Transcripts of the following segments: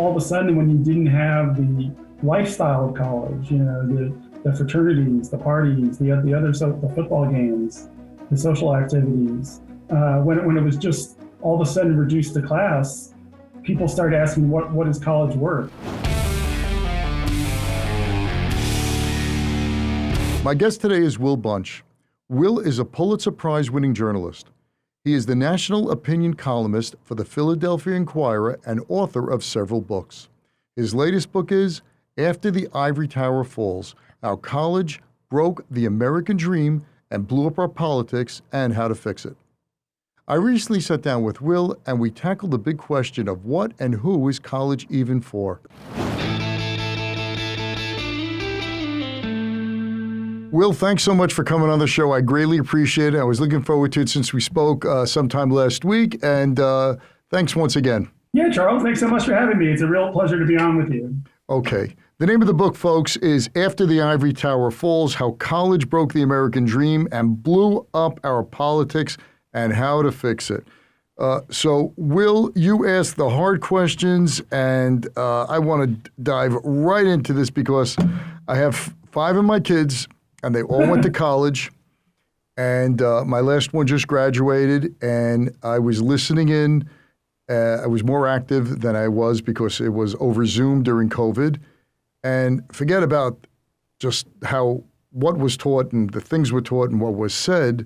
all of a sudden, when you didn't have the lifestyle of college, the fraternities, the parties, the football games, the social activities, when it was just all of a sudden reduced to class, people started asking, what is college worth? My guest today is Will Bunch. Will is a Pulitzer-Prize-winning journalist. He is the national opinion columnist for the Philadelphia Inquirer and author of several books. His latest book is After the Ivory Tower Falls: How College Broke the American Dream and Blew Up Our Politics and How to Fix It. I recently sat down with Will and we tackled the big question of what and who is college even for. Will, thanks so much for coming on the show. I greatly appreciate it. I was looking forward to it since we spoke sometime last week, and thanks once again. Yeah, Charles, thanks so much for having me. It's a real pleasure to be on with you. Okay. The name of the book, folks, is After the Ivory Tower Falls: How College Broke the American Dream and Blew Up Our Politics and How to Fix It. So, Will, you asked the hard questions, and I want to dive right into this because I have 5 of my kids, and they all went to college, and my last one just graduated, and I was listening in. I was more active than I was because it was over Zoom during COVID, and forget about just what was taught and the things were taught and what was said.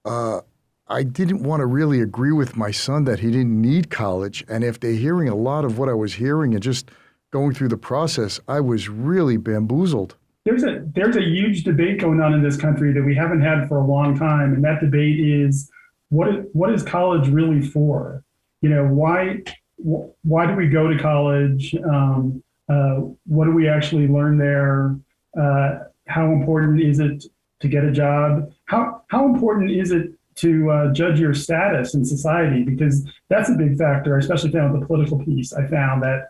I didn't want to really agree with my son that he didn't need college, and after hearing a lot of what I was hearing and just going through the process, I was really bamboozled. There's a huge debate going on in this country that we haven't had for a long time, and that debate is what is college really for? Why do we go to college? What do we actually learn there? How important is it to get a job? How important is it to judge your status in society? Because that's a big factor. I especially found with the political piece. I found that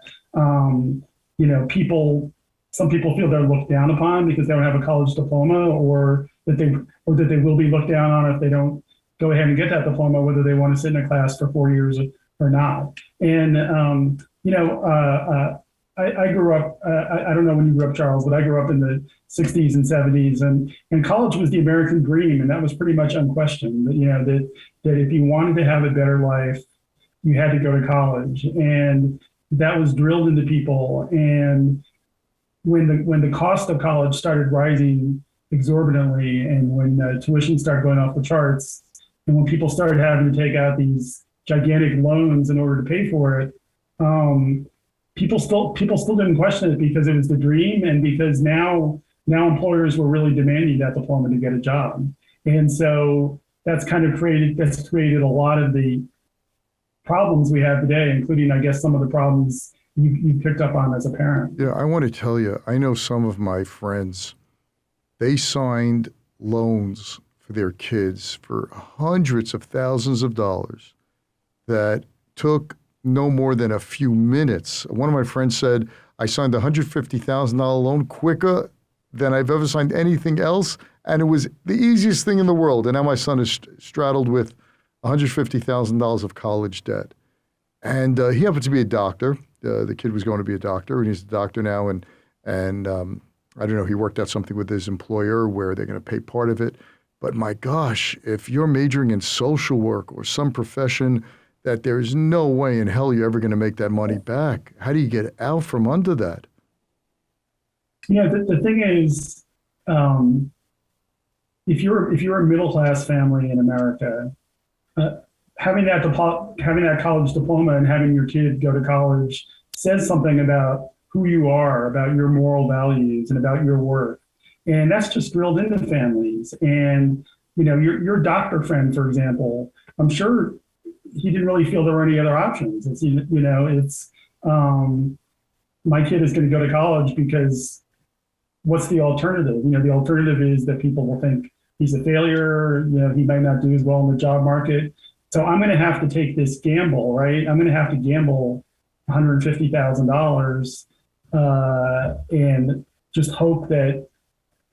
some people feel they're looked down upon because they don't have a college diploma, or that they will be looked down on if they don't go ahead and get that diploma, whether they want to sit in a class for 4 years or not. And I grew up. I don't know when you grew up, Charles, but I grew up in the 60s and 70s, and college was the American dream, and that was pretty much unquestioned. That if you wanted to have a better life, you had to go to college, and that was drilled into people. And when the cost of college started rising exorbitantly, and when tuition started going off the charts, and when people started having to take out these gigantic loans in order to pay for it, people still didn't question it because it was the dream, and because now employers were really demanding that diploma to get a job. And so that's created a lot of the problems we have today, including, I guess, some of the problems you picked up on as a parent. Yeah, I want to tell you, I know some of my friends, they signed loans for their kids for hundreds of thousands of dollars that took no more than a few minutes. One of my friends said, I signed a $150,000 loan quicker than I've ever signed anything else, and it was the easiest thing in the world. And now my son is straddled with $150,000 of college debt. And he happens to be a doctor. The kid was going to be a doctor, and he's a doctor now. And I don't know, he worked out something with his employer where they're going to pay part of it. But my gosh, if you're majoring in social work or some profession that there's no way in hell you're ever going to make that money back, how do you get out from under that? Yeah, the thing is, if you're a middle class family in America, having that college diploma and having your kid go to college says something about who you are, about your moral values, and about your worth. And that's just drilled into families. And your doctor friend, for example, I'm sure he didn't really feel there were any other options. My kid is going to go to college because what's the alternative? The alternative is that people will think he's a failure. He might not do as well in the job market. So I'm going to have to take this gamble, right? I'm going to have to gamble $150,000 and just hope that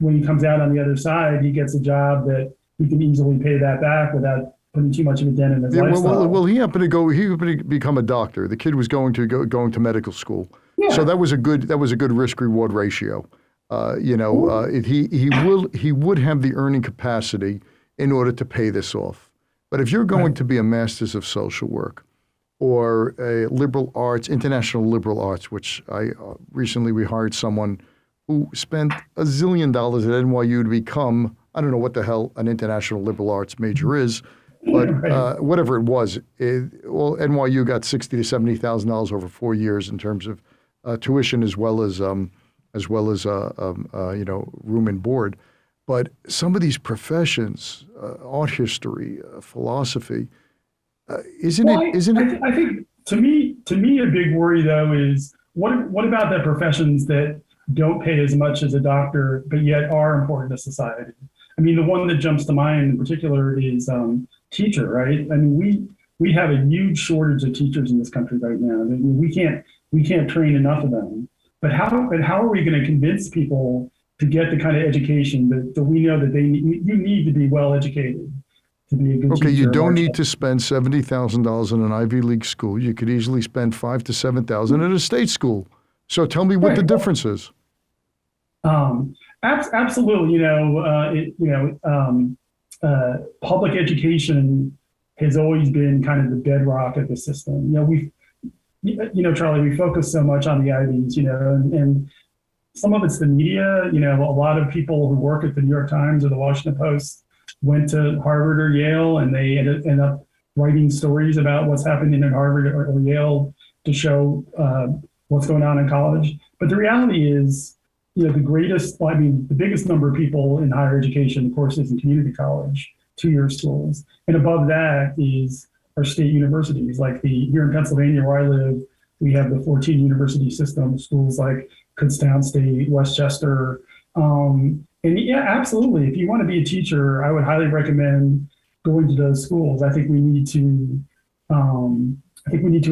when he comes out on the other side, he gets a job that he can easily pay that back without putting too much of a dent in his Yeah, lifestyle. well, he happened to become a doctor. The kid was going to medical school, so Yeah. that was a good risk reward ratio. He would have the earning capacity in order to pay this off. But if you're going Right. to be a master's of social work or a liberal arts, international liberal arts, which recently we hired someone who spent $1 zillion at NYU to become, I don't know what the hell an international liberal arts major is, but Right. whatever it was, NYU got $60,000 to $70,000 over 4 years in terms of tuition as well as room and board. But some of these professions, art history, philosophy, isn't Well, it? Isn't it? I think to me, a big worry though is what about the professions that don't pay as much as a doctor, but yet are important to society? I mean, the one that jumps to mind in particular is teacher, right? I mean, we have a huge shortage of teachers in this country right now. I mean, we can't train enough of them. But how are we going to convince people to get the kind of education that we know that they need? You need to be well educated to be a good teacher. Okay, you don't need to spend $70,000 in an Ivy League school. You could easily spend $5,000 to $7,000 at a state school. So tell me what the difference is. Absolutely. Public education has always been kind of the bedrock of the system. Charlie, we focus so much on the Ivies, and some of it's the media. A lot of people who work at the New York Times or the Washington Post went to Harvard or Yale, and they end up writing stories about what's happening at Harvard or Yale to show what's going on in college. But the reality is, the biggest number of people in higher education, of course, is in community college, 2-year schools. And above that is our state universities. Like here in Pennsylvania, where I live, we have the 14 university system, schools like Kutztown State, Westchester. And yeah, absolutely. If you want to be a teacher, I would highly recommend going to those schools. I think we need to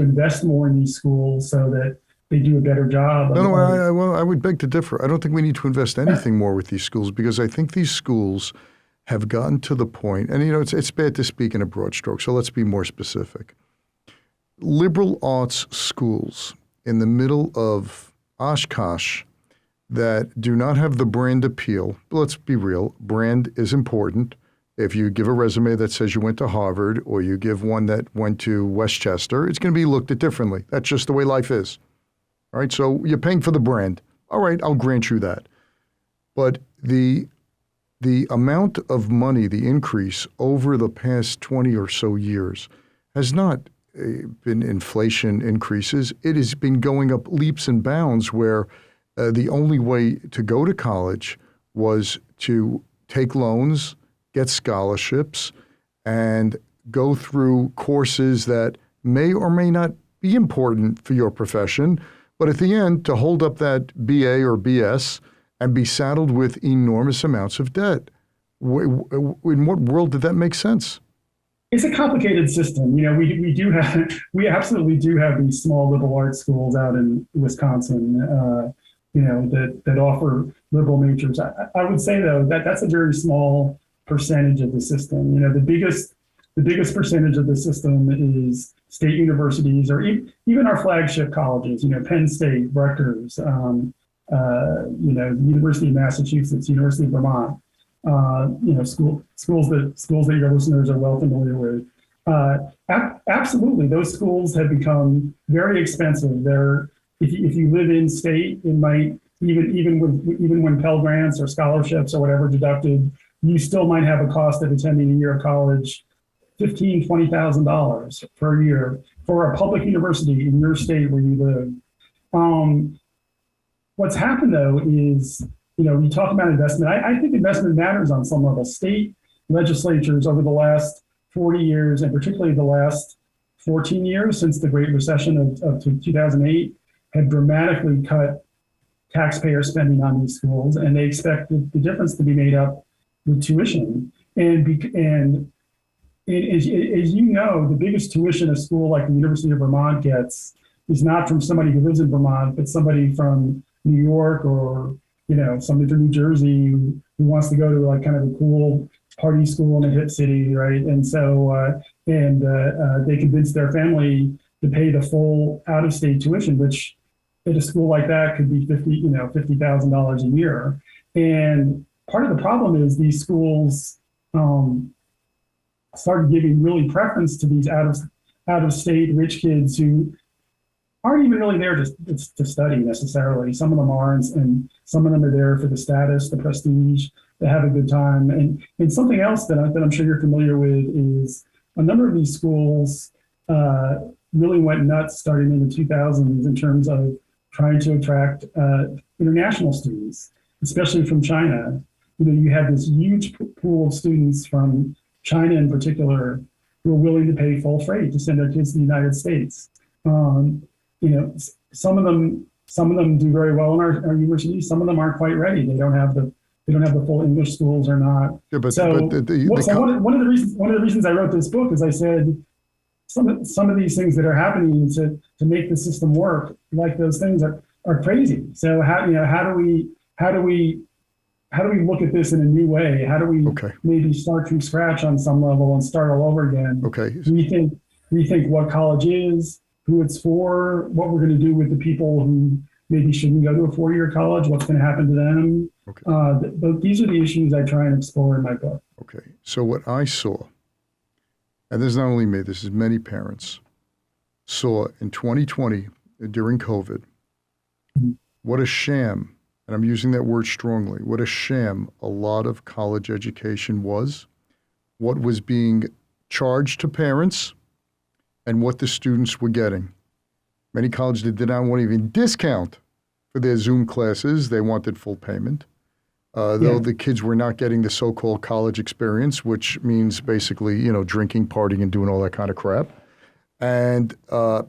invest more in these schools so that they do a better job. I would beg to differ. I don't think we need to invest anything more with these schools because I think these schools have gotten to the point, and it's bad to speak in a broad stroke, so let's be more specific. Liberal arts schools in the middle of Oshkosh that do not have the brand appeal. Let's be real, brand is important. If you give a resume that says you went to Harvard or you give one that went to Westchester, it's going to be looked at differently. That's just the way life is. All right, so you're paying for the brand. All right, I'll grant you that. But the amount of money, the increase over the past 20 or so years has not been inflation increases. It has been going up leaps and bounds where the only way to go to college was to take loans, get scholarships, and go through courses that may or may not be important for your profession, but at the end, to hold up that BA or BS and be saddled with enormous amounts of debt. In what world did that make sense? It's a complicated system. We absolutely do have these small liberal arts schools out in Wisconsin, that offer liberal majors. I would say though that's a very small percentage of the system. The biggest percentage of the system is state universities or even our flagship colleges. Penn State, Rutgers, University of Massachusetts, University of Vermont. Schools that your listeners are well familiar with. Absolutely, those schools have become very expensive. If you live in state, it might even when Pell Grants or scholarships or whatever deducted, you still might have a cost of attending a year of college, $15,000, $20,000 per year for a public university in your state where you live. What's happened though is, we talk about investment. I think investment matters on some level. State legislatures over the last 40 years, and particularly the last 14 years since the Great Recession of 2008, have dramatically cut taxpayer spending on these schools, and they expect the difference to be made up with tuition. And as the biggest tuition a school like the University of Vermont gets is not from somebody who lives in Vermont, but somebody from New York or somebody from New Jersey who wants to go to like kind of a cool party school in a hip city, right? And so, they convinced their family to pay the full out-of-state tuition, which at a school like that could be $50,000 a year. And part of the problem is these schools started giving really preference to these out-of-state rich kids who aren't even really there to study necessarily. Some of them aren't, and some of them are there for the status, the prestige, to have a good time. And something else that I'm sure you're familiar with is a number of these schools really went nuts starting in the 2000s in terms of trying to attract international students, especially from China. You have this huge pool of students from China in particular who are willing to pay full freight to send their kids to the United States. Some of them do very well in our universities. Some of them aren't quite ready. They don't have the full English schools or not. Yeah, but one of the reasons I wrote this book is I said some of these things that are happening to make the system work, like those things are crazy. So how do we look at this in a new way? How do we maybe start from scratch on some level and start all over again? Okay. Rethink what college is, who it's for, what we're going to do with the people who maybe shouldn't go to a four-year college, what's going to happen to them. Okay. These are the issues I try and explore in my book. Okay. So what I saw, and this is not only me, this is many parents, saw in 2020 during COVID, what a sham, and I'm using that word strongly, what a sham a lot of college education was, what was being charged to parents, and what the students were getting. Many colleges did not want to even discount for their Zoom classes. They wanted full payment, though the kids were not getting the so-called college experience, which means basically, drinking, partying, and doing all that kind of crap. And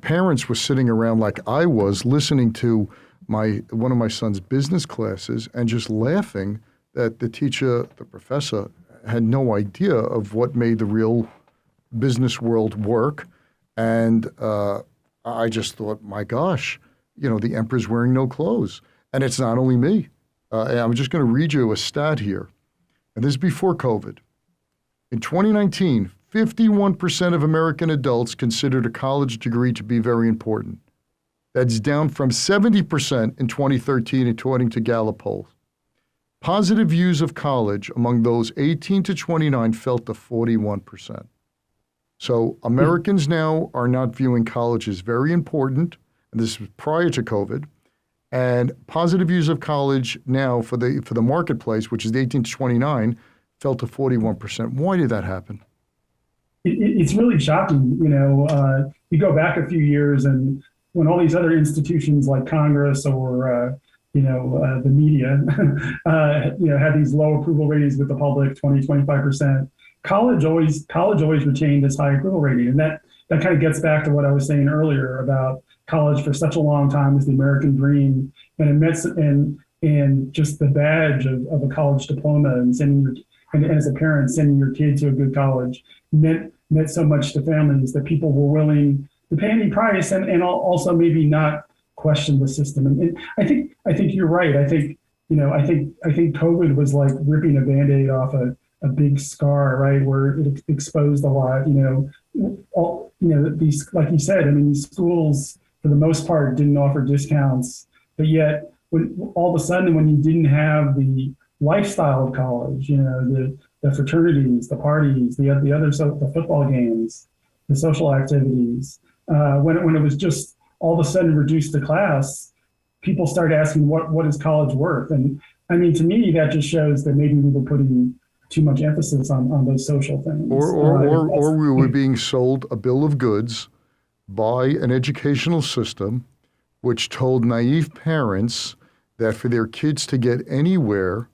parents were sitting around like I was, listening to one of my son's business classes and just laughing that the professor, had no idea of what made the real business world work. And I just thought, my gosh, the emperor's wearing no clothes. And it's not only me. I'm just going to read you a stat here. And this is before COVID. In 2019, 51% of American adults considered a college degree to be very important. That's down from 70% in 2013, according to Gallup polls. Positive views of college among those 18 to 29 fell to 41%. So Americans now are not viewing college as very important, and this was prior to COVID. And positive views of college now for the marketplace, which is 18 to 29, fell to 41%. Why did that happen? It's really shocking. You go back a few years, and when all these other institutions like Congress or the media, had these low approval ratings with the public, 20-25%. College always retained this high approval rating, and that kind of gets back to what I was saying earlier about college for such a long time was the American dream, and just the badge of a college diploma and as a parent sending your kid to a good college meant so much to families that people were willing to pay any price and also maybe not question the system. And I think you're right. I think COVID was like ripping a Band-Aid off a big scar, right, where it exposed a lot. These, like you said, these schools for the most part didn't offer discounts, but yet when all of a sudden when you didn't have the lifestyle of college, the fraternities, the parties, the football games, the social activities, when it was just all of a sudden reduced to class, people started asking what is college worth? And to me, that just shows that maybe we were putting too much emphasis on those social things. Or we were being sold a bill of goods by an educational system which told naive parents that for their kids to get anywhere,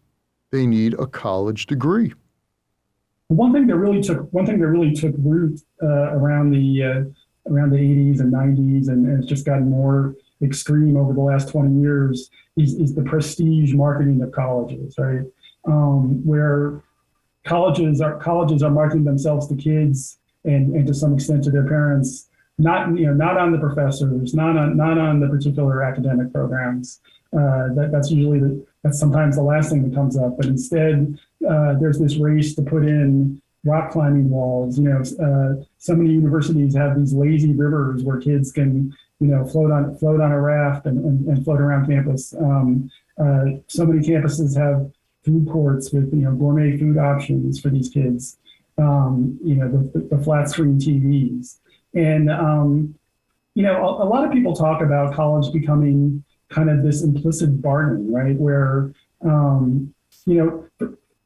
they need a college degree. One thing that really took root around the 80s and 90s, and it's just gotten more extreme over the last 20 years, is the prestige marketing of colleges, right? Where colleges are marketing themselves to kids and to some extent to their parents, not on the professors, not on the particular academic programs. That's sometimes the last thing that comes up, but instead there's this race to put in rock climbing walls. So many universities have these lazy rivers where kids can, float on a raft and float around campus. So many campuses have food courts with, gourmet food options for these kids. The flat screen TVs. And, a lot of people talk about college becoming kind of this implicit bargain, right? Where, for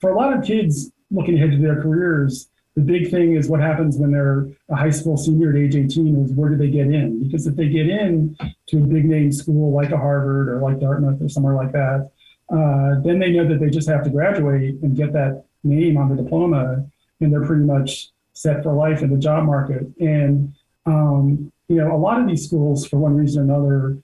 a lot of kids looking ahead to their careers, the big thing is what happens when they're a high school senior at age 18 is where do they get in? Because if they get in to a big name school like a Harvard or like Dartmouth or somewhere like that, then they know that they just have to graduate and get that name on the diploma, and they're pretty much set for life in the job market. And a lot of these schools, for one reason or another,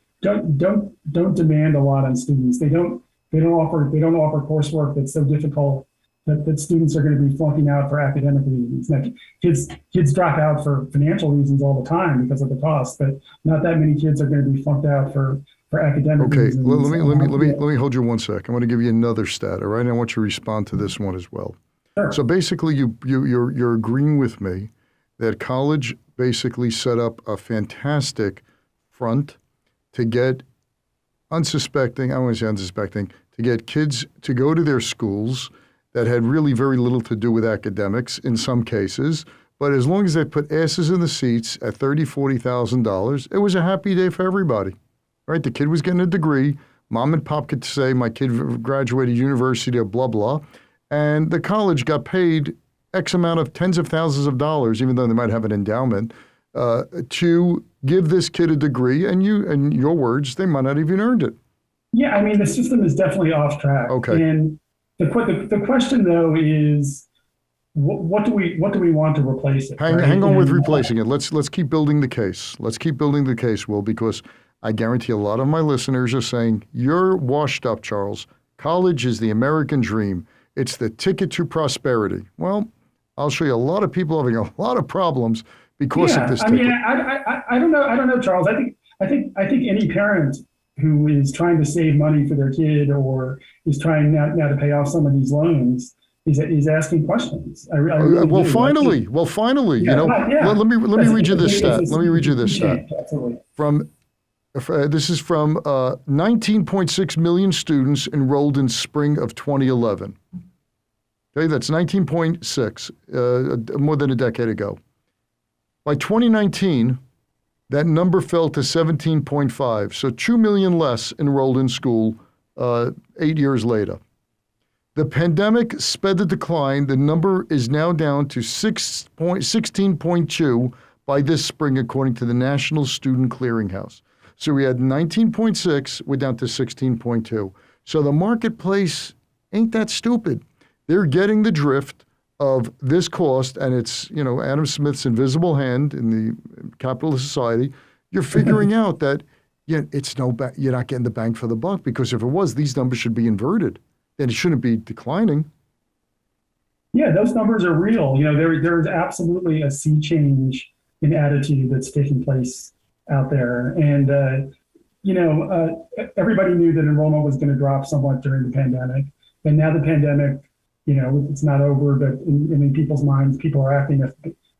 don't demand a lot on students. They don't offer coursework that's so difficult that students are going to be flunking out for academic reasons. Now, kids drop out for financial reasons all the time because of the cost, but not that many kids are going to be flunked out for academic reasons. Okay, let me hold you 1 sec. I want to give you another stat, all right? And I want you to respond to this one as well. Sure. So basically, you're agreeing with me that college basically set up a fantastic front to get I want to say unsuspecting, to get kids to go to their schools that had really very little to do with academics in some cases. But as long as they put asses in the seats at $30,000, $40,000, it was a happy day for everybody, right? The kid was getting a degree. Mom and pop could say, my kid graduated university of blah, blah. And the college got paid X amount of tens of thousands of dollars, even though they might have an endowment, to give this kid a degree. And in your words, they might not even earned it. Yeah, I mean, the system is definitely off track. Okay. And the question, though, is what do we want to replace it? Hang on with replacing it. Let's keep building the case. Let's keep building the case, Will, because I guarantee a lot of my listeners are saying, you're washed up, Charles. College is the American dream. It's the ticket to prosperity. Well, I'll show you a lot of people having a lot of problems because of this ticket. I don't know, Charles. I think any parent who is trying to save money for their kid or is trying now to pay off some of these loans is asking questions. Finally, yeah. Let me read you this stat. Let me read you this stat. Absolutely. This is from 19.6 million students enrolled in spring of 2011. Okay, that's 19.6, more than a decade ago. By 2019, that number fell to 17.5, so 2 million less enrolled in school 8 years later. The pandemic sped the decline. The number is now down to 16.2 by this spring, according to the National Student Clearinghouse. So we had 19.6, we're down to 16.2. So the marketplace ain't that stupid. They're getting the drift of this cost, and it's, Adam Smith's invisible hand in the capitalist society. You're figuring out that you're not getting the bang for the buck, because if it was, these numbers should be inverted, and it shouldn't be declining. Yeah, those numbers are real. There is absolutely a sea change in attitude that's taking place out there. And, everybody knew that enrollment was going to drop somewhat during the pandemic. And now the pandemic, it's not over, but in people's minds, people are acting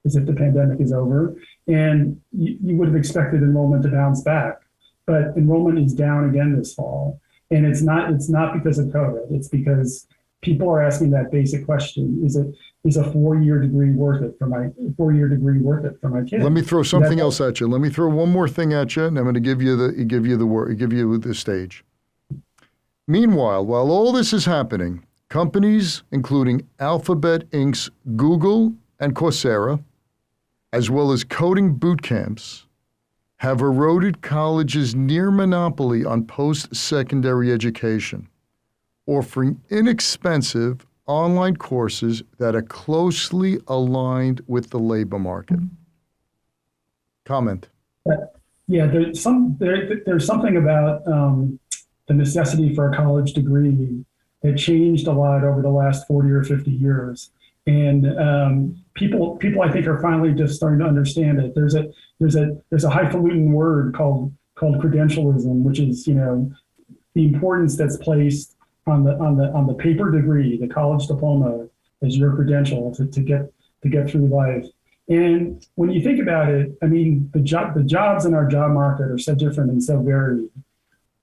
as if the pandemic is over. And you would have expected enrollment to bounce back. But enrollment is down again this fall. And it's not because of COVID. It's because people are asking that basic question: is a 4-year degree worth it for my kid? Let me throw something else at you. Let me throw one more thing at you, and I'm going to give you the stage. Meanwhile, while all this is happening, companies, including Alphabet Inc.'s Google and Coursera, as well as coding boot camps, have eroded college's near monopoly on post-secondary education, offering inexpensive online courses that are closely aligned with the labor market. Comment. Yeah, there's something about the necessity for a college degree that changed a lot over the last 40 or 50 years. And people I think are finally just starting to understand it. There's a highfalutin word called credentialism, which is, the importance that's placed on the paper degree, the college diploma as your credential to get through life. And when you think about it, I mean, the jobs in our job market are so different and so varied.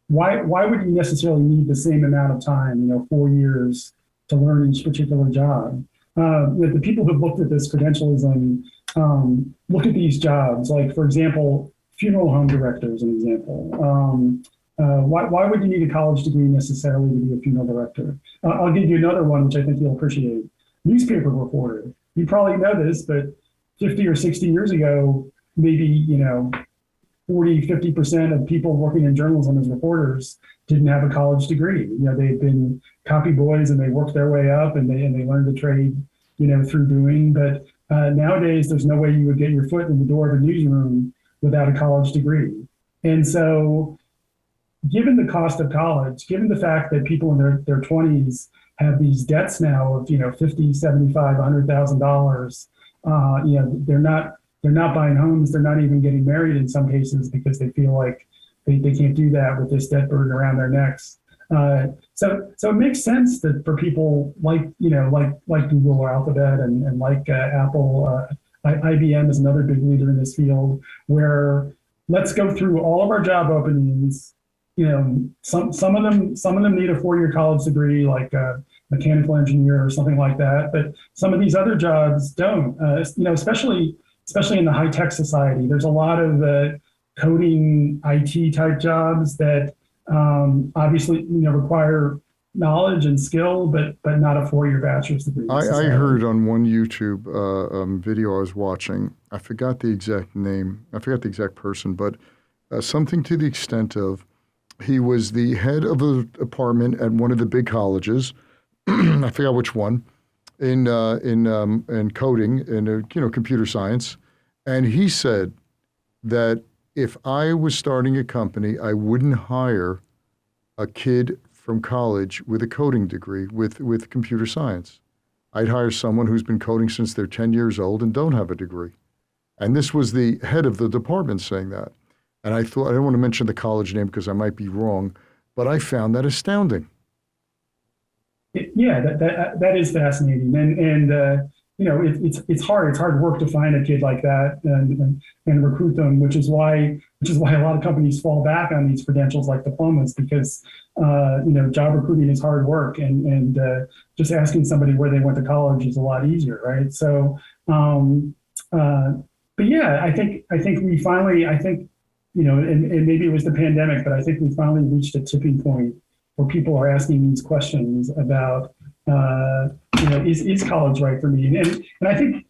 Why would you necessarily need the same amount of time, 4 years, to learn each particular job? The people who've looked at this credentialism look at these jobs, like, for example, funeral home director is an example. Why would you need a college degree necessarily to be a funeral director? I'll give you another one, which I think you'll appreciate. Newspaper reporter. You probably know this, but 50 or 60 years ago, maybe, 40, 50% of people working in journalism as reporters didn't have a college degree. They'd been copy boys and they worked their way up and they learned the trade, through doing. But nowadays, there's no way you would get your foot in the door of a newsroom without a college degree. And so, given the cost of college, given the fact that people in their 20s have these debts now of, $50, $75, $100,000, they're not buying homes. They're not even getting married in some cases because they feel like they can't do that with this debt burden around their necks. So it makes sense that for people like Google or Alphabet and like Apple, IBM is another big leader in this field, where let's go through all of our job openings. Some of them need a 4-year college degree, like a mechanical engineer or something like that. But some of these other jobs don't. Especially in the high tech society, there's a lot of coding, IT type jobs that obviously require knowledge and skill, but not a 4-year bachelor's degree. I heard on one YouTube video I was watching, I forgot the exact name, I forgot the exact person, but something to the extent of, he was the head of a department at one of the big colleges. I forgot which one, in coding, in computer science, and he said that if I was starting a company, I wouldn't hire a kid from college with a coding degree with computer science. I'd hire someone who's been coding since they're 10 years old and don't have a degree. And this was the head of the department saying that. And I thought, I don't want to mention the college name because I might be wrong, but I found that astounding. Yeah, that is fascinating, and it's hard work to find a kid like that and recruit them, which is why a lot of companies fall back on these credentials like diplomas, because job recruiting is hard work, and just asking somebody where they went to college is a lot easier, right? So, but yeah, I think we finally, and maybe it was the pandemic, but I think we finally reached a tipping point where people are asking these questions about, is college right for me? And I think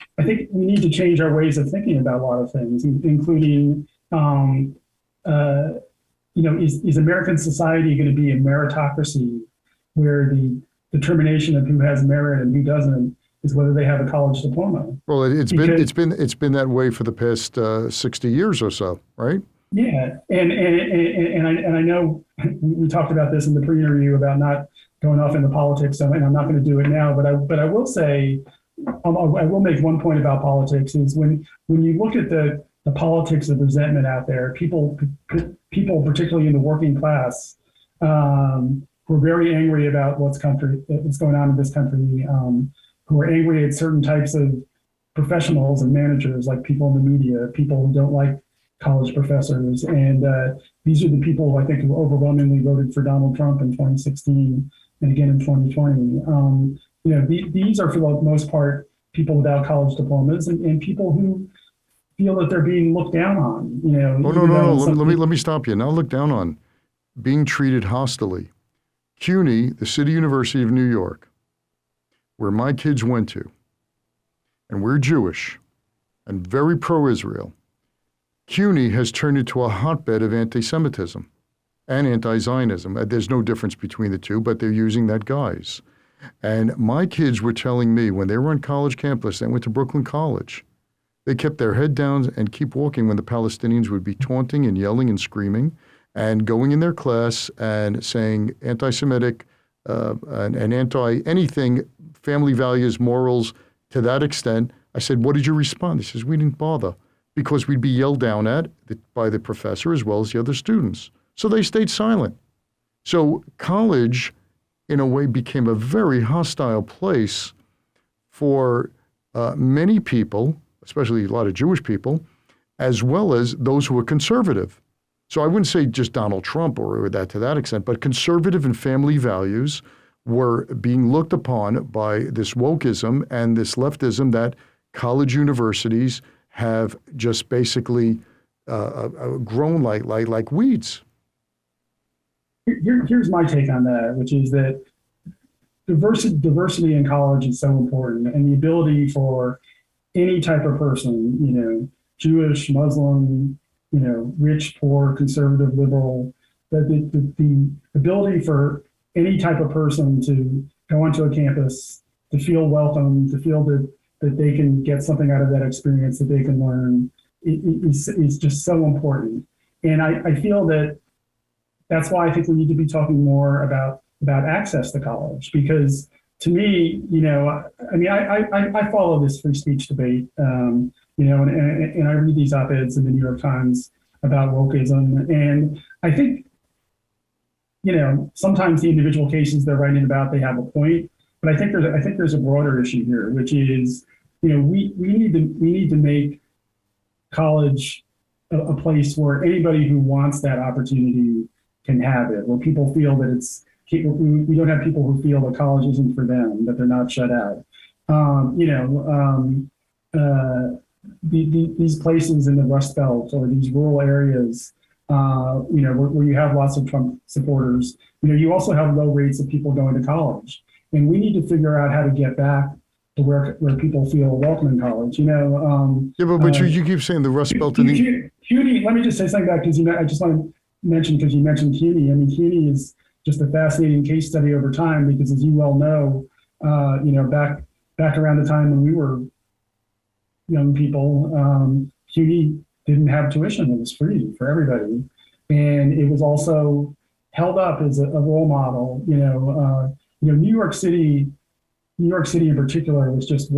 we need to change our ways of thinking about a lot of things, including, is American society going to be a meritocracy where the determination of who has merit and who doesn't is whether they have a college diploma? Well, it's been that way for the past 60 years or so, right? Yeah, and I know we talked about this in the pre-interview about not going off into politics, and I'm not going to do it now. But I will say, I will make one point about politics is when you look at the politics of resentment out there, people particularly in the working class, who are very angry about what's going on in this country, who are angry at certain types of professionals and managers, like people in the media, people who don't like college professors. And these are the people who I think who overwhelmingly voted for Donald Trump in 2016 and again in 2020. These are for the most part people without college diplomas and people who feel that they're being looked down on. No. Let me stop you. Not looked down on, being treated hostilely. CUNY, the City University of New York, where my kids went to, and we're Jewish and very pro-Israel, CUNY has turned into a hotbed of anti-Semitism and anti-Zionism. There's no difference between the two, but they're using that guise. And my kids were telling me when they were on college campus, they went to Brooklyn College, they kept their head down and keep walking when the Palestinians would be taunting and yelling and screaming and going in their class and saying anti-Semitic and anti-anything, family values, morals, to that extent. I said, what did you respond? He says, we didn't bother, because we'd be yelled down at by the professor as well as the other students. So they stayed silent. So college in a way, became a very hostile place for many people, especially a lot of Jewish people, as well as those who were conservative. So I wouldn't say just Donald Trump or that to that extent, but conservative and family values were being looked upon by this wokeism and this leftism that college universities have just basically grown like weeds. Here's my take on that, which is that diversity in college is so important, and the ability for any type of person, Jewish, Muslim, rich, poor, conservative, liberal, that the ability for any type of person to go onto a campus, to feel welcome, to feel that they can get something out of that experience, that they can learn, is just so important. And I feel that's why I think we need to be talking more about access to college, because to me, I follow this free speech debate, and I read these op-eds in the New York Times about wokeism, and I think, sometimes the individual cases they're writing about, they have a point, but I think there's a broader issue here, which is, we need to make college a place where anybody who wants that opportunity can have it, where people feel that we don't have people who feel that college isn't for them, that they're not shut out. These places in the Rust Belt or these rural areas, where you have lots of Trump supporters, you also have low rates of people going to college. And we need to figure out how to get back to where people feel welcome in college. But you keep saying the Rust Belt. CUNY, let me just say something back, because I just want to mention, because you mentioned CUNY. I mean, CUNY is just a fascinating case study over time, because as you well know, back around the time when we were young people, CUNY didn't have tuition. It was free for everybody. And it was also held up as a role model. New York City in particular was just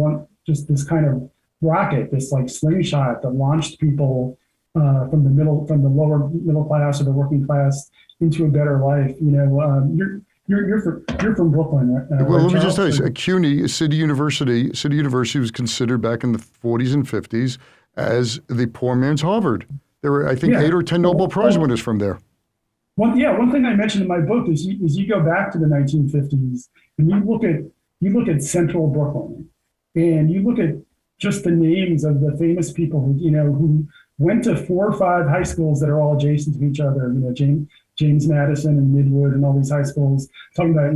this kind of rocket, this like slingshot that launched people from the lower middle class or the working class into a better life. You're from Brooklyn, right? Well, let me just tell you, CUNY, City University was considered back in the 40s and 50s as the poor man's Harvard. There were, I think, 8 or 10 Nobel Prize winners from there. One thing I mentioned in my book is you go back to the 1950s and you look at Central Brooklyn, and you look at just the names of the famous people who went to 4 or 5 high schools that are all adjacent to each other. James Madison and Midwood and all these high schools. Talking about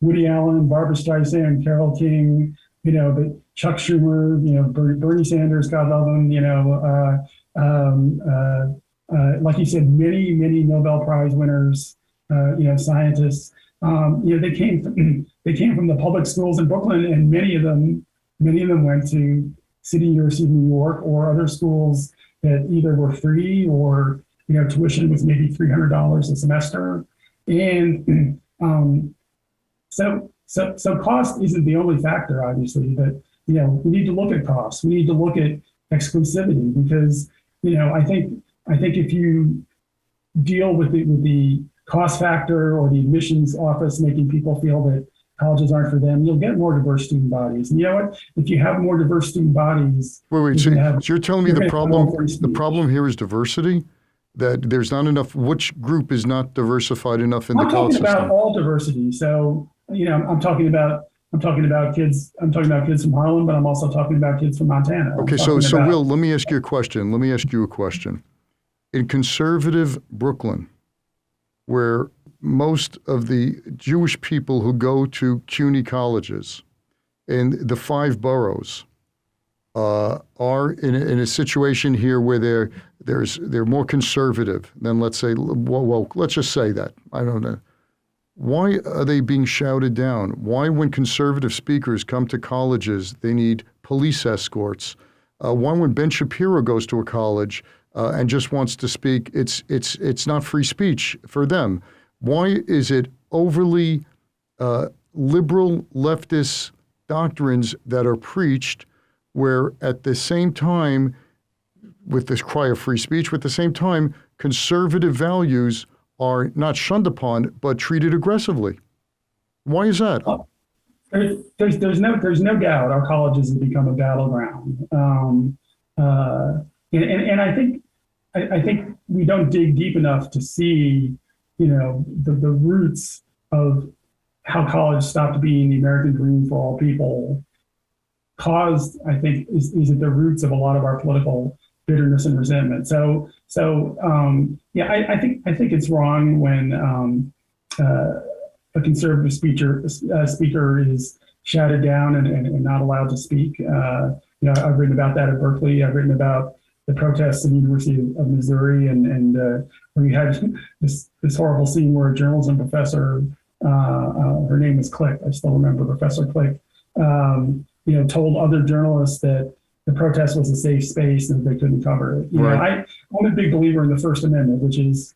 Woody Allen, Barbra Streisand, Carole King, but Chuck Schumer, Bernie Sanders, God love him. Like you said, many Nobel Prize winners, scientists. They came from the public schools in Brooklyn, and many of them went to City University of New York or other schools that either were free or tuition was maybe $300 a semester, and so cost isn't the only factor, obviously, but we need to look at costs. We need to look at exclusivity, because I think if you deal with the cost factor or the admissions office making people feel that colleges aren't for them, you'll get more diverse student bodies. And you know what? If you have more diverse student bodies, wait. So you're telling me the problem here is diversity? That there's not enough. Which group is not diversified enough in the college system? I'm talking about all diversity. So I'm talking about kids. I'm talking about kids from Harlem, but I'm also talking about kids from Montana. Okay, so Will, let me ask you a question. In conservative Brooklyn, where most of the Jewish people who go to CUNY colleges in the 5 boroughs are in a situation here where they're more conservative than, let's say, well, let's just say that. I don't know. Why are they being shouted down? Why, when conservative speakers come to colleges, they need police escorts? Why, when Ben Shapiro goes to a college and just wants to speak, it's not free speech for them? Why is it overly liberal leftist doctrines that are preached, where at the same time, with this cry of free speech, at the same time, conservative values are not shunned upon, but treated aggressively? Why is that? There's no doubt our colleges have become a battleground, and I think we don't dig deep enough to see, the roots of how college stopped being the American dream for all people. Caused, I think, is at the roots of a lot of our political bitterness and resentment. I think it's wrong when a conservative speaker is shouted down and not allowed to speak. I've written about that at Berkeley. I've written about the protests in the University of Missouri, and where you had this horrible scene where a journalism professor, her name was Click, I still remember Professor Click, told other journalists that the protest was a safe space and they couldn't cover it. Right. I'm a big believer in the First Amendment, which is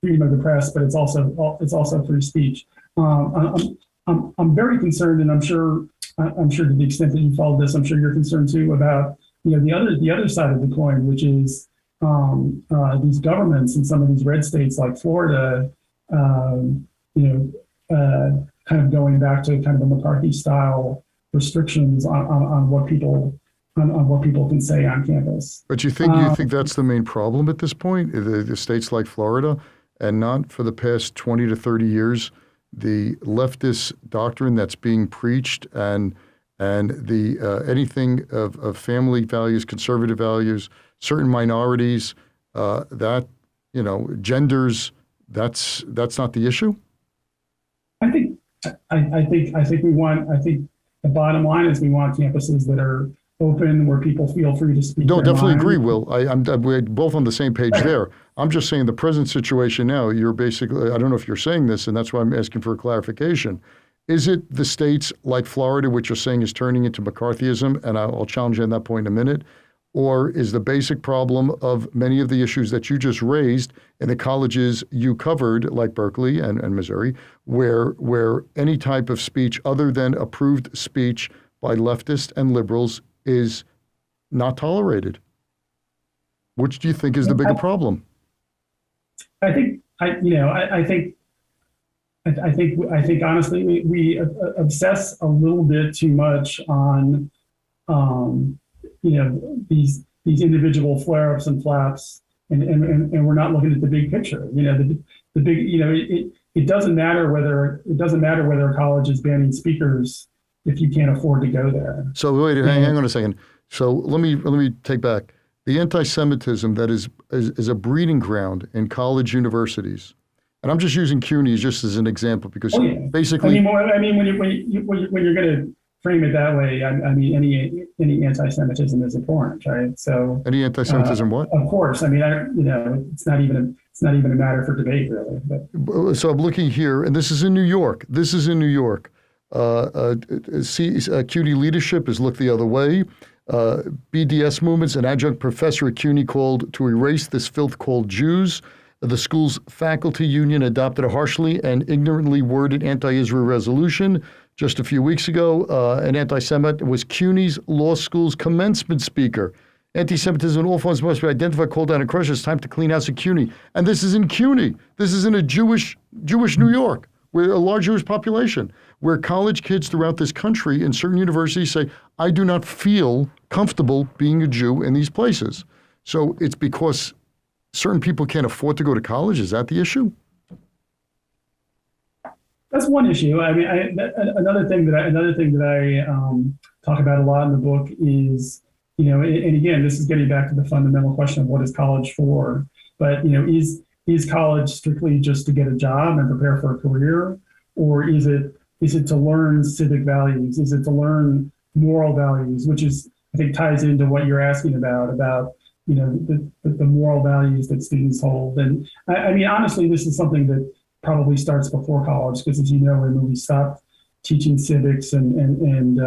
freedom of the press, but it's also free speech. I'm very concerned, and I'm sure to the extent that you followed this, I'm sure you're concerned too about the other side of the coin, which is these governments in some of these red states like Florida, kind of going back to kind of a McCarthy style restrictions on what people can say on campus. But you think that's the main problem at this point? The states like Florida, and not for the past 20 to 30 years, the leftist doctrine that's being preached and the anything of family values, conservative values, certain minorities, genders, that's not the issue? I think the bottom line is we want campuses that are open, where people feel free to speak. No, definitely mind. agree, Will. We're both on the same page there. I'm just saying the present situation now, you're basically, I don't know if you're saying this, and that's why I'm asking for a clarification. Is it the states like Florida, which you're saying is turning into McCarthyism, and I'll challenge you on that point in a minute, or is the basic problem of many of the issues that you just raised in the colleges you covered, like Berkeley and Missouri, where any type of speech other than approved speech by leftists and liberals is not tolerated? Which do you think is the bigger problem? I think honestly, we obsess a little bit too much on, these individual flare-ups and flaps, and we're not looking at the big picture. The big, it doesn't matter whether a college is banning speakers if you can't afford to go there. So wait, hang on a second. So let me take back the anti-Semitism that is a breeding ground in college universities. And I'm just using CUNY just as an example because basically, when you're going to frame it that way, any anti-Semitism is abhorrent, right? So any anti-Semitism, what? Of course, it's not even a matter for debate, really. But. So I'm looking here, and this is in New York. CUNY leadership has looked the other way. BDS movements, an adjunct professor at CUNY called to erase this filth called Jews. The school's faculty union adopted a harshly and ignorantly worded anti-Israel resolution just a few weeks ago. An anti-Semite was CUNY's law school's commencement speaker. Anti-Semitism in all forms must be identified, called out, and crushed. It's time to clean house at CUNY. And this is in CUNY. This is in a Jewish New York, where a large Jewish population, where college kids throughout this country in certain universities say, I do not feel comfortable being a Jew in these places. So it's because certain people can't afford to go to college? Is that the issue? That's one issue. Another thing that I talk about a lot in the book is, and again, this is getting back to the fundamental question of what is college for? But, is college strictly just to get a job and prepare for a career? Or is it to learn civic values? Is it to learn moral values, which is, I think, ties into what you're asking about the moral values that students hold. And honestly, this is something that probably starts before college, because as you know, when we stopped teaching civics and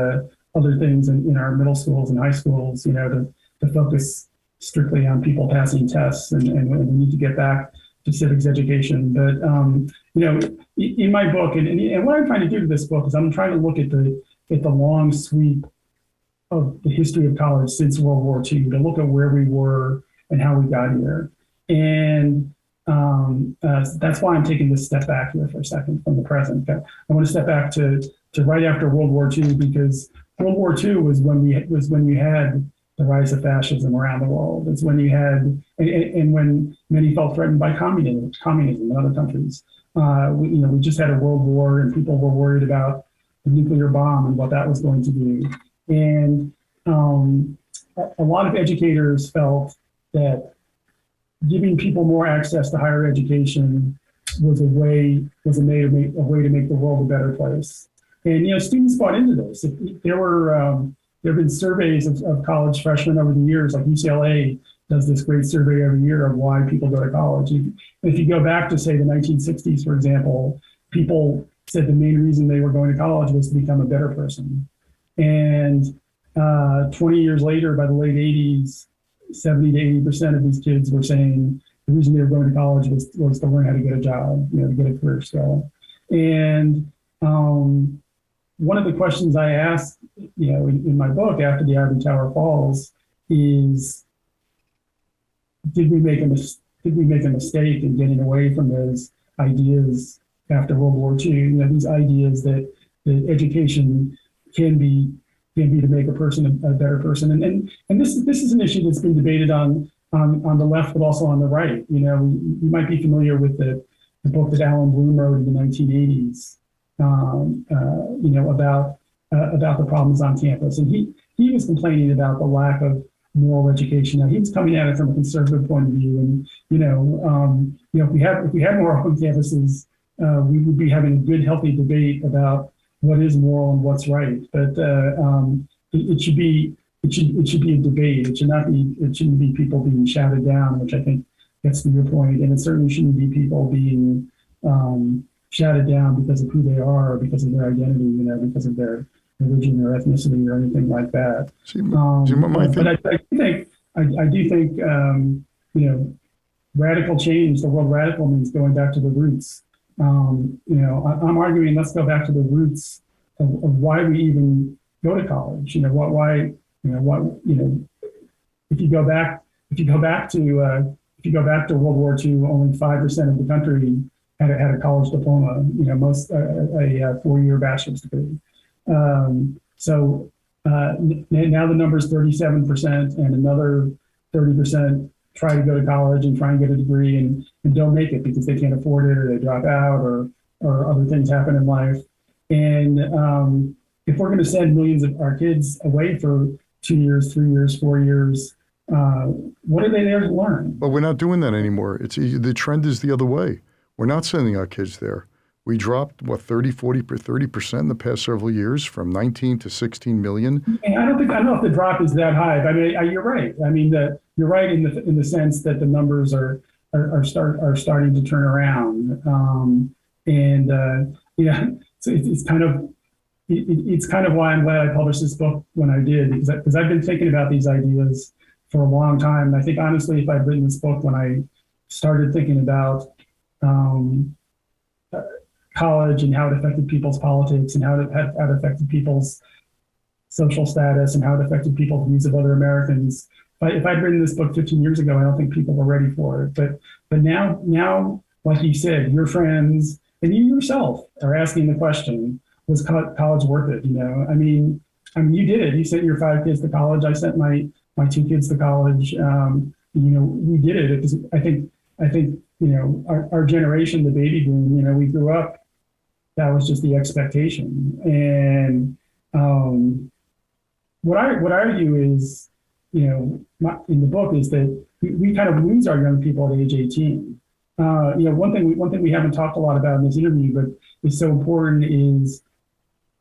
other things in our middle schools and high schools, to focus strictly on people passing tests, and we need to get back to civics education. But, in my book, and what I'm trying to do to this book is I'm trying to look at the long sweep of the history of college since World War II, to look at where we were and how we got here. And That's why I'm taking this step back here for a second from the present. I want to step back to right after World War II, because World War II was when you had the rise of fascism around the world. It's when you had and when many felt threatened by communism in other countries. We just had a world war, and people were worried about the nuclear bomb and what that was going to do. And a lot of educators felt that giving people more access to higher education was a way to make the world a better place. And students bought into this. There have been surveys of college freshmen over the years, like UCLA does this great survey every year of why people go to college. If you go back to, say, the 1960s, for example, people said the main reason they were going to college was to become a better person. And 20 years later, by the late 80s, 70 to 80% of these kids were saying the reason they were going to college was to learn how to get a job, to get a career skill. And one of the questions I asked, in my book after the Ivory Tower falls is, did we make a mistake in getting away from those ideas after World War II? These ideas that education can be to make a person a better person, and this is an issue that's been debated on the left, but also on the right. You might be familiar with the book that Alan Bloom wrote in the 1980s. About the problems on campus, and he was complaining about the lack of moral education. Now, he was coming at it from a conservative point of view, and if we had more open campuses, we would be having a good, healthy debate about what is moral and what's right. But it should be a debate. It shouldn't be people being shouted down, which I think gets to your point, and it certainly shouldn't be people being shouted down because of who they are, or because of their identity, because of their religion or ethnicity or anything like that. I do think radical change. The word radical means going back to the roots. I'm arguing let's go back to the roots of why we even go to college. If you go back to World War II, only 5% of the country had a college diploma. Most a 4-year bachelor's degree. So now the number is 37%, and another 30% try to go to college and try and get a degree and don't make it because they can't afford it, or they drop out, or other things happen in life. And if we're going to send millions of our kids away for 2 years, 3 years, 4 years, what are they there to learn? But we're not doing that anymore. The trend is the other way. We're not sending our kids there. We dropped, 30% in the past several years, from 19 to 16 million. I don't know if the drop is that high. But you're right. You're right in the sense that the numbers are starting to turn around. So it's kind of why I'm glad I published this book when I did, because I've been thinking about these ideas for a long time. And I think honestly, if I'd written this book when I started thinking about college and how it affected people's politics and how it affected people's social status and how it affected people's views of other Americans. If I'd written this book 15 years ago, I don't think people were ready for it. But now, like you said, your friends and you yourself are asking the question: was college worth it? You did it. You sent your 5 kids to college. I sent my 2 kids to college. We did it because I think our generation, the baby boom, we grew up, that was just the expectation. And what I argue is, in the book, is that we kind of lose our young people at age 18. One thing we haven't talked a lot about in this interview, but is so important, is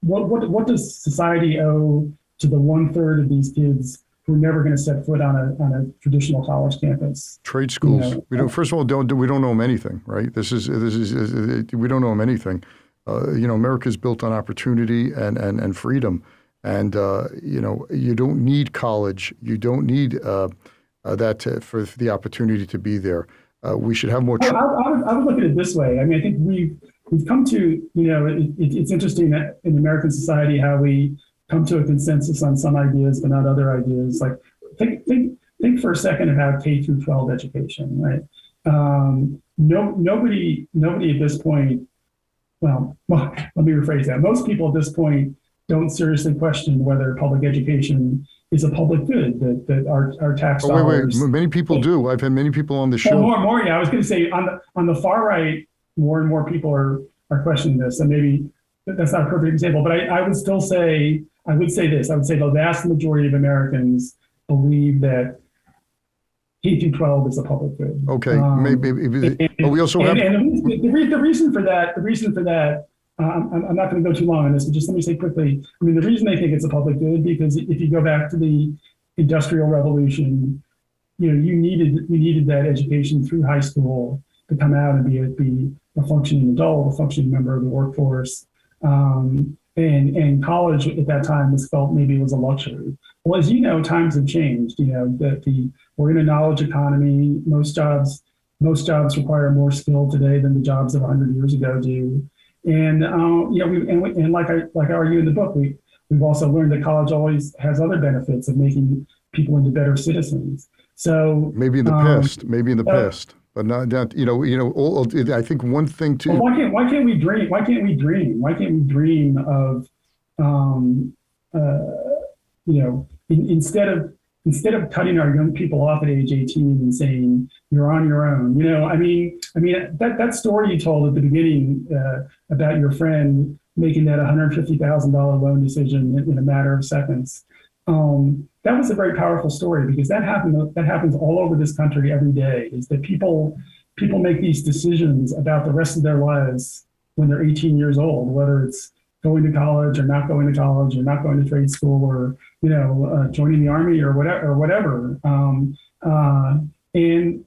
what does society owe to the 1/3 of these kids who are never going to set foot on a traditional college campus? Trade schools. First of all, we don't know them anything, right? We don't know them anything. America's built on opportunity and freedom, and you don't need college. You don't need for the opportunity to be there. We should have more. I would look at it this way. I think we've come to it's interesting that in American society how we come to a consensus on some ideas but not other ideas. Like think for a second about K through 12 education, right? nobody at this point, well, let me rephrase that. Most people at this point don't seriously question whether public education is a public good, that our tax Oh, wait, dollars. many people do. I've had many people on the show. More. Yeah, I was going to say on the far right, more and more people are questioning this, and maybe that's not a perfect example, but I would still say, I would say the vast majority of Americans believe that K through 12 is a public good. Okay, maybe, but we also have. And the reason for that, I'm not going to go too long on this, but just let me say quickly. I mean, the reason they think it's a public good, because if you go back to the Industrial Revolution, you needed that education through high school to come out and be a functioning adult, a functioning member of the workforce. And college at that time was felt maybe it was a luxury. Well, as you know, times have changed. We're in a knowledge economy. Most jobs require more skill today than the jobs of 100 years ago do. And like I argue in the book, we've also learned that college always has other benefits of making people into better citizens. So maybe in the past, but not. I think one thing too. Well, why can't we dream? Why can't we dream of, instead of cutting our young people off at age 18 and saying you're on your own? That story you told at the beginning about your friend making that $150,000 loan decision in a matter of seconds. That was a very powerful story, because that happens all over this country every day, is that people make these decisions about the rest of their lives when they're 18 years old, whether it's going to college or not going to college, or not going to trade school, or joining the army or whatever. And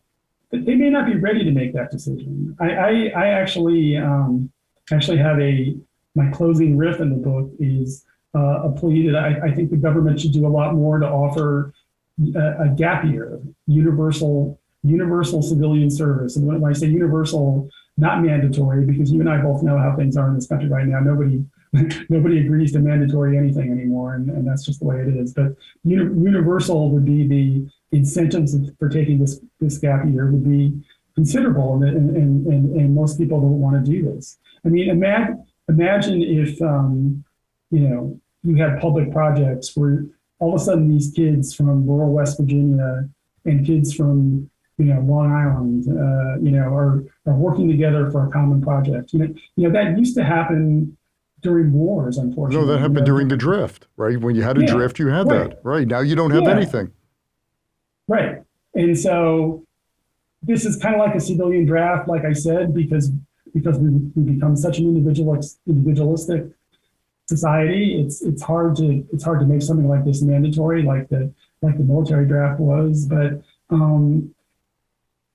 they may not be ready to make that decision. I actually have my closing riff in the book is a plea that I think the government should do a lot more to offer a gap year, universal civilian service. And when I say universal, not mandatory, because you and I both know how things are in this country right now. Nobody agrees to mandatory anything anymore, and that's just the way it is. But universal would be the incentives for taking this gap year would be considerable, and most people don't want to do this. I mean, imagine if you had public projects where all of a sudden these kids from rural West Virginia and kids from Long Island, are working together for a common project. That used to happen during wars, unfortunately. No, that happened during the drift, right? When you had a drift, you had that, right? Now you don't have anything. Right. And so this is kind of like a civilian draft, like I said, because we become such an individualistic society. It's hard to make something like this mandatory, like the military draft was. But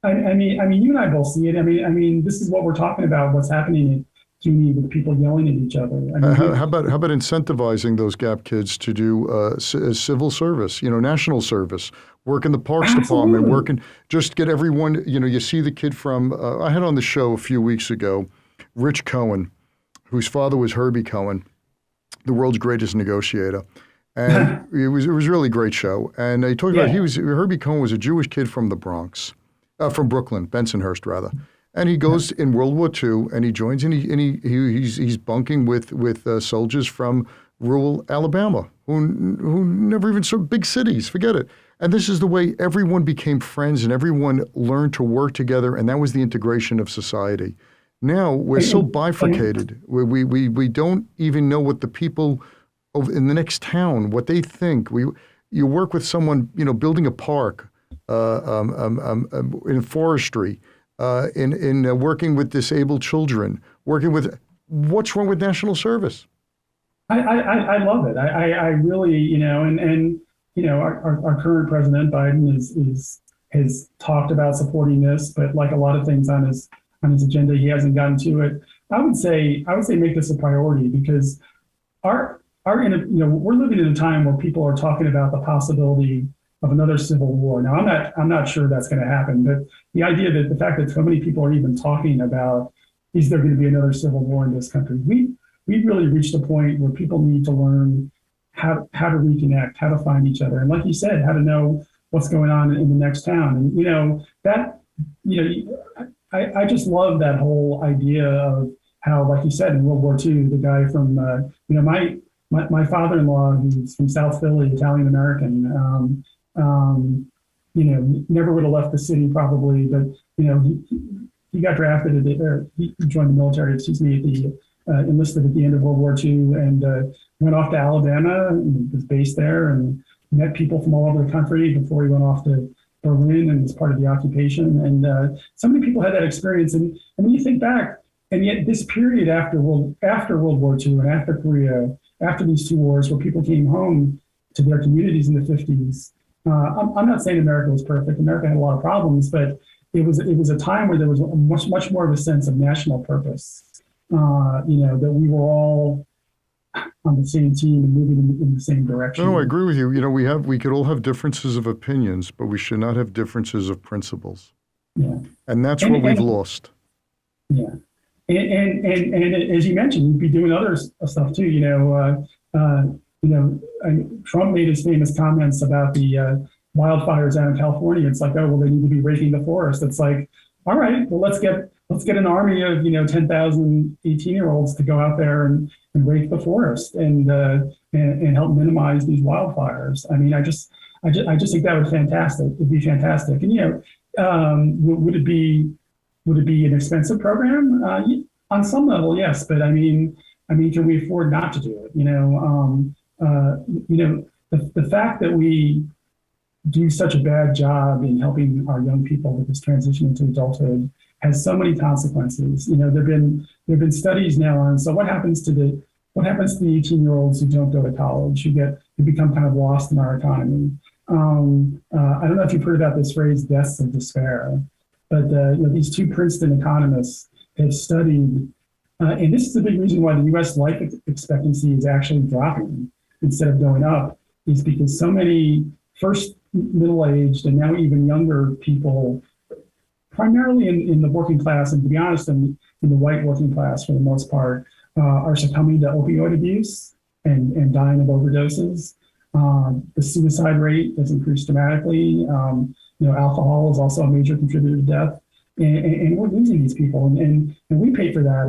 I mean, you and I both see it. I mean, this is what we're talking about. What's happening in CUNY with people yelling at each other. How about incentivizing those gap kids to do civil service? National service, work in the Parks Department, just get everyone. You see the kid from I had on the show a few weeks ago, Rich Cohen, whose father was Herbie Cohen, the world's greatest negotiator. And it was a really great show. And he talked about Herbie Cohen was a Jewish kid from the Bronx. From Brooklyn, Bensonhurst rather, and he goes in World War II, and he joins, and he's bunking with soldiers from rural Alabama who never even saw big cities. Forget it. And this is the way everyone became friends, and everyone learned to work together, and that was the integration of society. Now we're so bifurcated. We don't even know what the people in the next town, what they think. You work with someone, building a park. In forestry, in working with disabled children, what's wrong with national service? I love it. I really, our current president Biden has talked about supporting this, but like a lot of things on his agenda, he hasn't gotten to it. I would say make this a priority, because we're living in a time where people are talking about the possibility of another civil war. Now, I'm not sure that's going to happen, but the idea that the fact that so many people are even talking about, is there going to be another civil war in this country? We've really reached a point where people need to learn how to reconnect, how to find each other, and like you said, how to know what's going on in the next town. And I just love that whole idea of how, like you said, in World War II, the guy from, my father-in-law, who's from South Philly, Italian American, never would have left the city probably, but, he got drafted or he joined the military, excuse me, enlisted at the end of World War II and went off to Alabama and was based there and met people from all over the country before he went off to Berlin and was part of the occupation. And so many people had that experience. And when you think back, and yet this period after World War II and after Korea, after these two wars where people came home to their communities in the 50s, I'm not saying America was perfect. America had a lot of problems, but it was a time where there was much more of a sense of national purpose. That we were all on the same team and moving in the same direction. No, I agree with you. We could all have differences of opinions, but we should not have differences of principles. Yeah. And that's what we've lost. Yeah. And as you mentioned, you'd be doing other stuff too. Trump made his famous comments about the wildfires out in California. It's like, oh, well, they need to be raking the forest. It's like, all right, well, let's get an army of 10,000 18-year-olds to go out there and rake the forest and help minimize these wildfires. I mean, I just think that would be fantastic. And would it be an expensive program? On some level, yes, but I mean, can we afford not to do it? The fact that we do such a bad job in helping our young people with this transition into adulthood has so many consequences. There've been studies now on what happens to the 18-year-olds who don't go to college, who become kind of lost in our economy. I don't know if you've heard about this phrase, deaths of despair, but these two Princeton economists have studied, and this is a big reason why the U.S. life expectancy is actually dropping instead of going up, is because so many first middle-aged and now even younger people, primarily in the working class, and to be honest, in the white working class for the most part, are succumbing to opioid abuse and dying of overdoses. The suicide rate has increased dramatically. Alcohol is also a major contributor to death, and we're losing these people, and we pay for that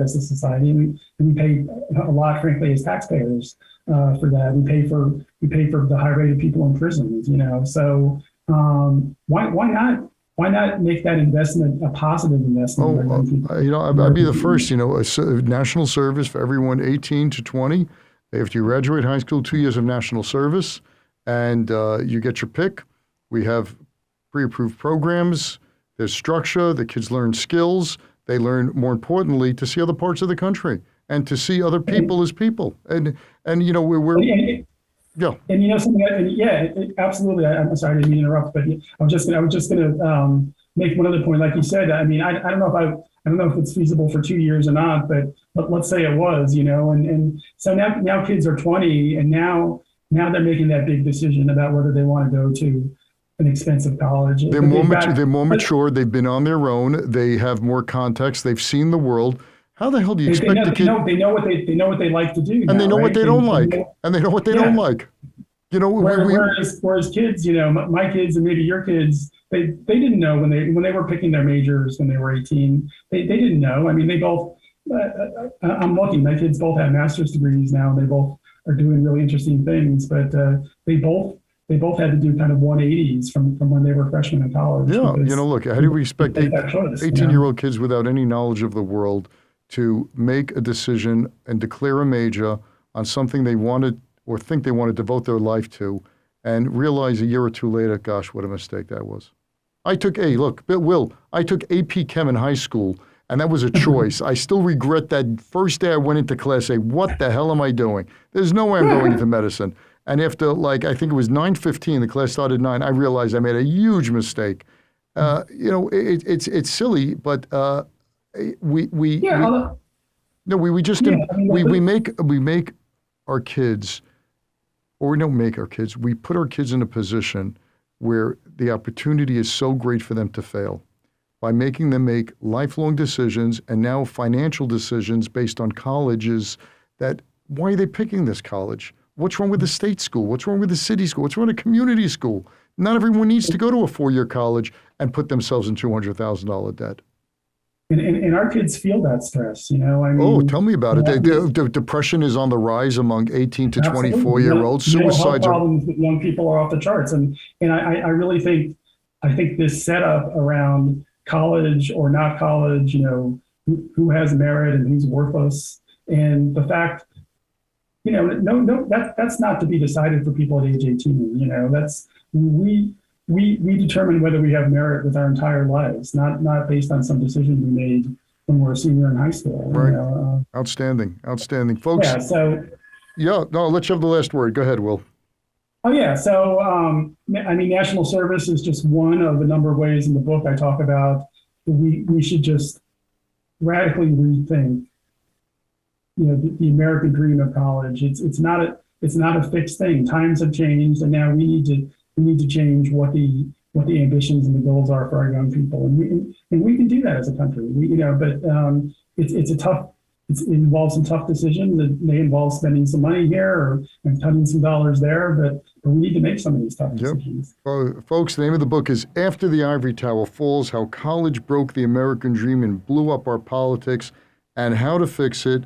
as a society, and we pay a lot, frankly, as taxpayers for that. We pay for the high rate of people in prisons. So why not make that investment a positive investment? I'd be the first. A national service for everyone 18 to 20. After you graduate high school, 2 years of national service, and you get your pick. We have pre-approved programs. There's structure. The kids learn skills. They learn, more importantly, to see other parts of the country and to see other people as people. And we're yeah. And something. Absolutely. I'm sorry, I didn't mean to interrupt, but I was just going to make one other point. Like you said, I mean, I don't know if it's feasible for 2 years or not, but let's say it was, and so now kids are 20, and now they're making that big decision about whether they want to go to an expensive college. They're more mature. They've been on their own. They have more context. They've seen the world. How the hell do you expect the kid? They know what they like to do, and they know what they don't like, and they know what they don't like. Whereas kids, my kids and maybe your kids, they didn't know when they were picking their majors when they were 18. They didn't know. I mean, they both. I'm lucky. My kids both have master's degrees now. They both are doing really interesting things, but they both had to do kind of 180s from when they were freshmen in college. Yeah, look, how do we expect 18-year-old kids without any knowledge of the world to make a decision and declare a major on something they wanted or think they want to devote their life to, and realize a year or two later, gosh, what a mistake that was. I took AP Chem in high school, and that was a choice. I still regret that first day I went into class, say, what the hell am I doing? There's no way I'm going into medicine. And after, I think it was 9:15, the class started 9, I realized I made a huge mistake. It's silly, but we make our kids, or we don't make our kids, we put our kids in a position where the opportunity is so great for them to fail by making them make lifelong decisions and now financial decisions based on colleges that, why are they picking this college? What's wrong with the state school? What's wrong with the city school? What's wrong with the community school? Not everyone needs to go to a 4-year college and put themselves in $200,000 debt. And our kids feel that stress, I mean. Oh, tell me about it. The depression is on the rise among 18 to 24-year-olds. Suicides problems with young people are off the charts. And I really think, this setup around college or not college, who has merit and who's worthless. And the fact, that's not to be decided for people at age 18. That's, we determine whether we have merit with our entire lives, not based on some decision we made when we're a senior in high school. Right. Outstanding, folks. Yeah. So. Yeah. No. Let's have the last word. Go ahead, Will. Oh yeah. So national service is just one of a number of ways in the book I talk about. We should just radically rethink, the American dream of college. It's not a fixed thing. Times have changed, and now we need to change what the ambitions and the goals are for our young people, and we can do that as a country. It involves some tough decisions. It may involve spending some money here and cutting some dollars there, but we need to make some of these tough decisions. Folks, the name of the book is After the Ivory Tower Falls: How College Broke the American Dream and Blew Up Our Politics, and How to Fix It,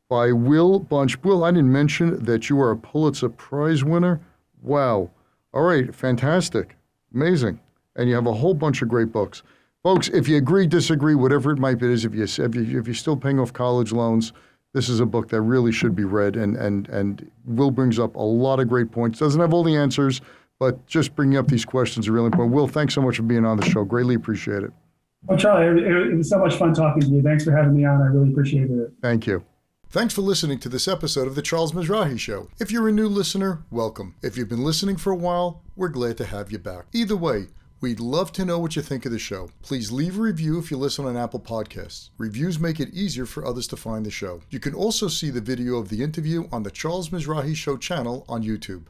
by Will Bunch. Will, I didn't mention that you are a Pulitzer-Prize winner. Wow. All right, fantastic, amazing, and you have a whole bunch of great books, folks. If you agree, disagree, whatever it might be, if you're still paying off college loans, this is a book that really should be read. And Will brings up a lot of great points. Doesn't have all the answers, but just bringing up these questions are really important. Will, thanks so much for being on the show. Greatly appreciate it. Well, Charlie, it was so much fun talking to you. Thanks for having me on. I really appreciated it. Thank you. Thanks for listening to this episode of The Charles Mizrahi Show. If you're a new listener, welcome. If you've been listening for a while, we're glad to have you back. Either way, we'd love to know what you think of the show. Please leave a review if you listen on Apple Podcasts. Reviews make it easier for others to find the show. You can also see the video of the interview on the Charles Mizrahi Show channel on YouTube.